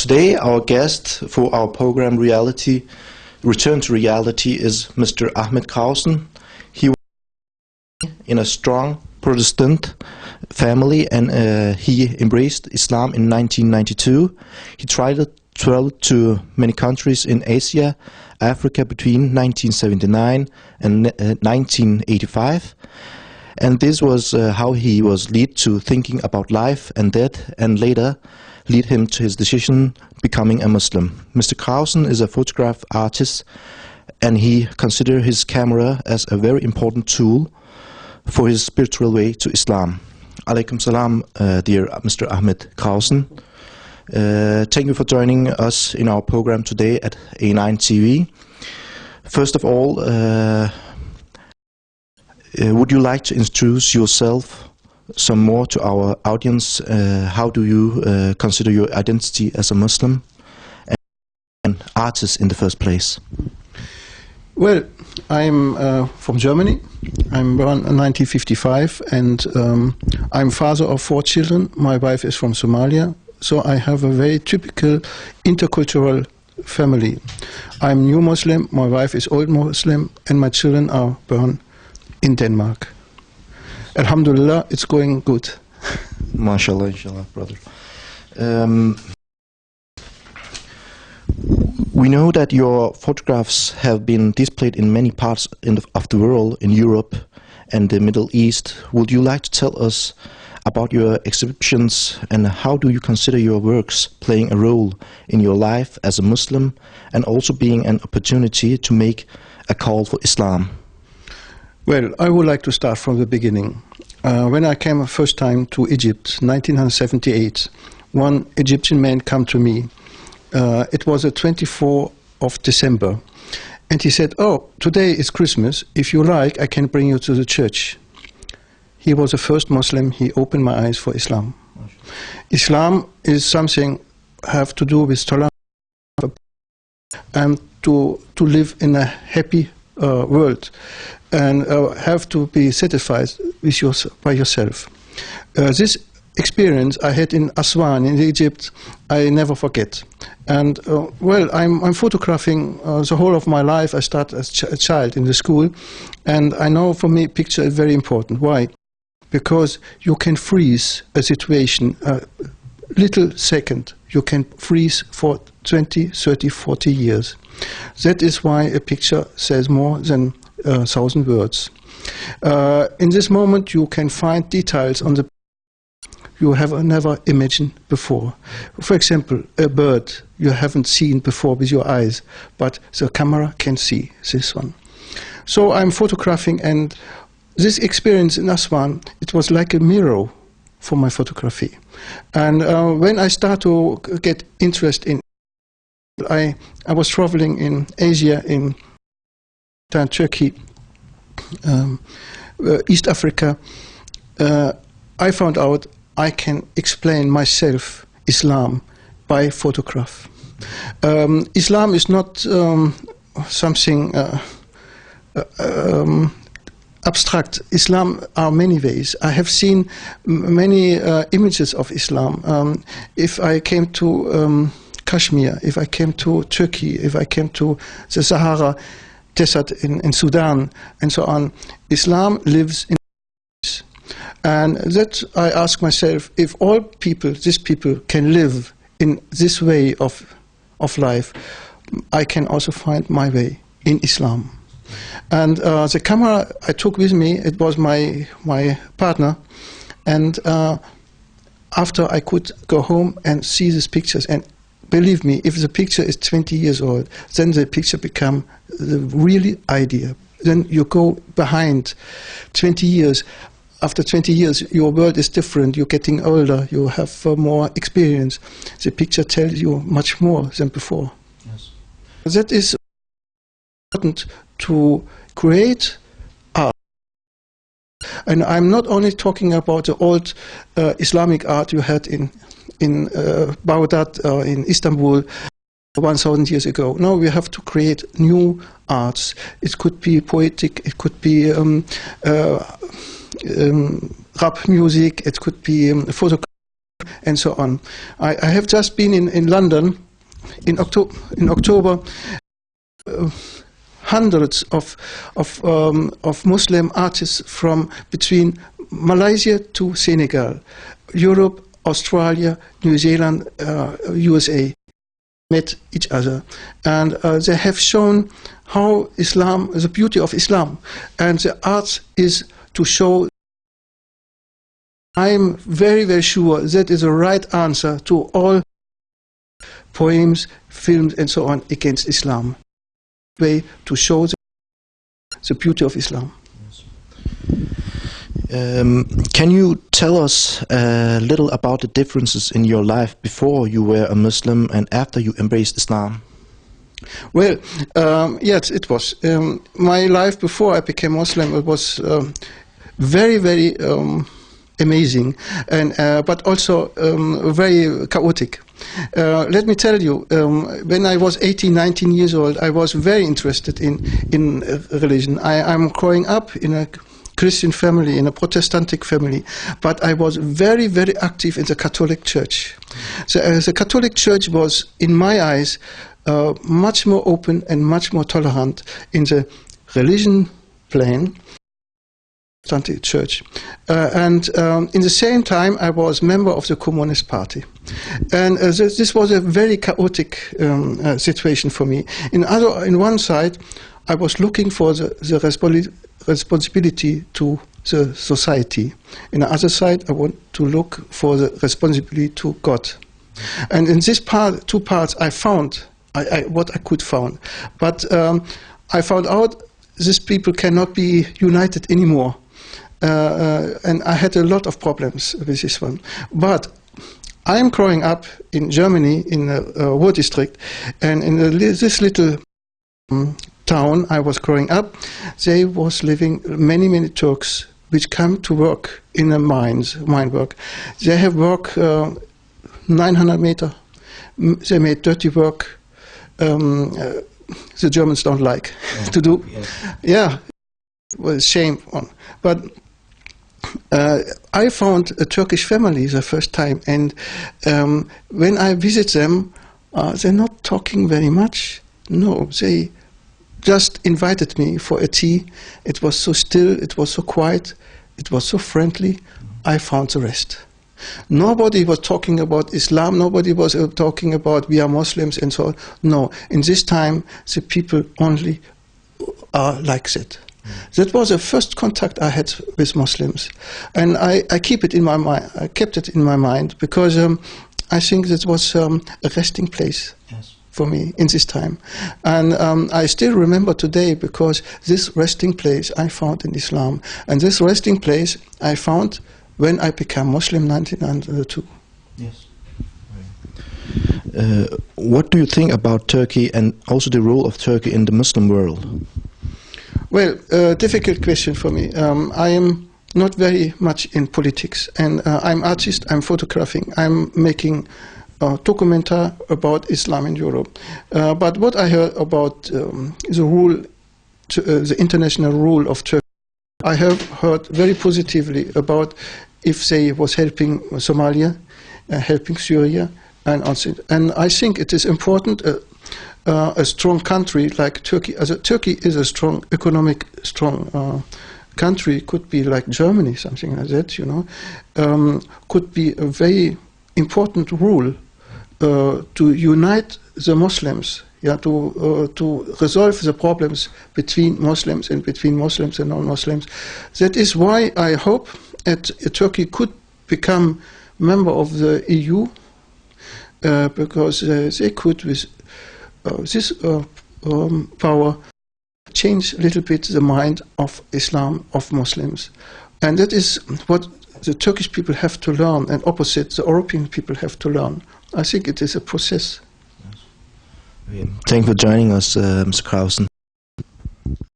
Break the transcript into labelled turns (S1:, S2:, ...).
S1: Today our guest for our program Return to Reality is Mr. Ahmed Krausen. He was in a strong Protestant family and he embraced Islam in 1992. He traveled to many countries in Asia, Africa between 1979 and 1985. And this was how he was led to thinking about life and death, and later lead him to his decision becoming a Muslim. Mr. Krausen is a photograph artist, and he considers his camera as a very important tool for his spiritual way to Islam. Alaikum salam, dear Mr. Ahmed Krausen. Thank you for joining us in our program today at A9 TV. First of all, would you like to introduce yourself some more to our audience? How do you consider your identity as a Muslim and artist in the first place?
S2: Well, I'm from Germany. I'm born in 1955, and I'm father of 4 children. My wife is from Somalia, so I have a very typical intercultural family. I'm new Muslim, my wife is old Muslim, and my children are born in Denmark. Alhamdulillah, it's going good.
S1: MashaAllah, inshallah, brother. We know that your photographs have been displayed in many parts of the world, in Europe and the Middle East. Would you like to tell us about your exhibitions, and how do you consider your works playing a role in your life as a Muslim, and also being an opportunity to make a call for Islam?
S2: Well, I would like to start from the beginning. When I came first time to Egypt, 1978, one Egyptian man came to me. It was the 24th of December. And he said, "Oh, today is Christmas. If you like, I can bring you to the church." He was the first Muslim. He opened my eyes for Islam. Islam is something have to do with tolerance and to live in a happy world, and have to be satisfied with by yourself. This experience I had in Aswan in Egypt, I never forget. And well, I'm photographing the whole of my life. I started as a child in the school, and I know for me picture is very important. Why? Because you can freeze a situation a little second. You can freeze for 20, 30, 40 years. That is why a picture says more than 1,000 words. In this moment you can find details on the you have never imagined before. For example, a bird you haven't seen before with your eyes, but the camera can see this one. So I'm photographing, and this experience in Aswan, it was like a mirror for my photography. And when I start to get interest in, I was traveling in Asia, in Turkey, East Africa. I found out I can explain myself Islam by photograph. Islam is not something abstract. Islam are many ways. I have seen many images of Islam. If I came to Kashmir, if I came to Turkey, if I came to the Sahara Desert in Sudan, and so on, Islam lives in us. And that I ask myself, if all people, these people, can live in this way of life, I can also find my way in Islam. And the camera I took with me, it was my partner, and after I could go home and see these pictures, and believe me, if the picture is 20 years old, then the picture become the really idea. Then you go behind 20 years. After 20 years, your world is different. You're getting older. You have more experience. The picture tells you much more than before. Yes. That is important to create art. And I'm not only talking about the old Islamic art you had in Baghdad or in Istanbul 1,000 years ago. No, we have to create new arts. It could be poetic, it could be rap music, it could be photography, and so on. I have just been in London in October. Hundreds of Muslim artists from between Malaysia to Senegal, Europe, Australia, New Zealand, USA met each other, and they have shown how Islam, the beauty of Islam, and the art is to show. I'm very, very sure that is the right answer to all poems, films, and so on against Islam. Way to show the beauty of Islam.
S1: Can you tell us a little about the differences in your life before you were a Muslim and after you embraced Islam?
S2: Well, yes, it was. My life before I became Muslim, it was very, very amazing, and but also very chaotic. Let me tell you, when I was 18, 19 years old, I was very interested in religion. I'm growing up in a Christian family, in a Protestantic family, but I was very, very active in the Catholic Church. So, the Catholic Church was, in my eyes, much more open and much more tolerant in the religion plane. Protestantic Church, and in the same time I was member of the Communist Party, and this was a very chaotic situation for me. In one side, I was looking for the responsibility to the society. In the other side, I want to look for the responsibility to God. And in this two parts, I found what I could find, but I found out these people cannot be united anymore. And I had a lot of problems with this one. But I am growing up in Germany, in a Ruhr district, and in this little town I was growing up, there was living many, many Turks which come to work in the mine work. They have work 900 meters. They made dirty work. The Germans don't like to do. Yeah, well, shame on. But I found a Turkish family the first time, and when I visit them, they're not talking very much. No, they just invited me for a tea. It was so still, it was so quiet, it was so friendly. I found the rest. Nobody was talking about Islam, nobody was talking about we are Muslims and so on. No, in this time, the people only are like that. That was the first contact I had with Muslims, and I keep it in my mind. I kept it in my mind because I think that was a resting place for me in this time, and I still remember today because this resting place I found in Islam, and this resting place I found when I became Muslim in 1992.
S1: Yes. What do you think about Turkey and also the role of Turkey in the Muslim world?
S2: Well, difficult question for me. I am not very much in politics, and I'm artist, I'm photographing, I'm making a documentary about Islam in Europe. But what I heard about the rule, the international rule of Turkey, I have heard very positively about if they was helping Somalia, helping Syria, and also, and I think it is important. A strong country like Turkey, Turkey is a strong economic, country, could be like Germany, something like that, you know, could be a very important rule to unite the Muslims, yeah, to resolve the problems between Muslims and non-Muslims. That is why I hope that Turkey could become member of the EU, because they could, with this power, change a little bit the mind of Islam, of Muslims. And that is what the Turkish people have to learn, and opposite, the European people have to learn. I think it is a process.
S1: Thank you for joining us, Mr. Krausen.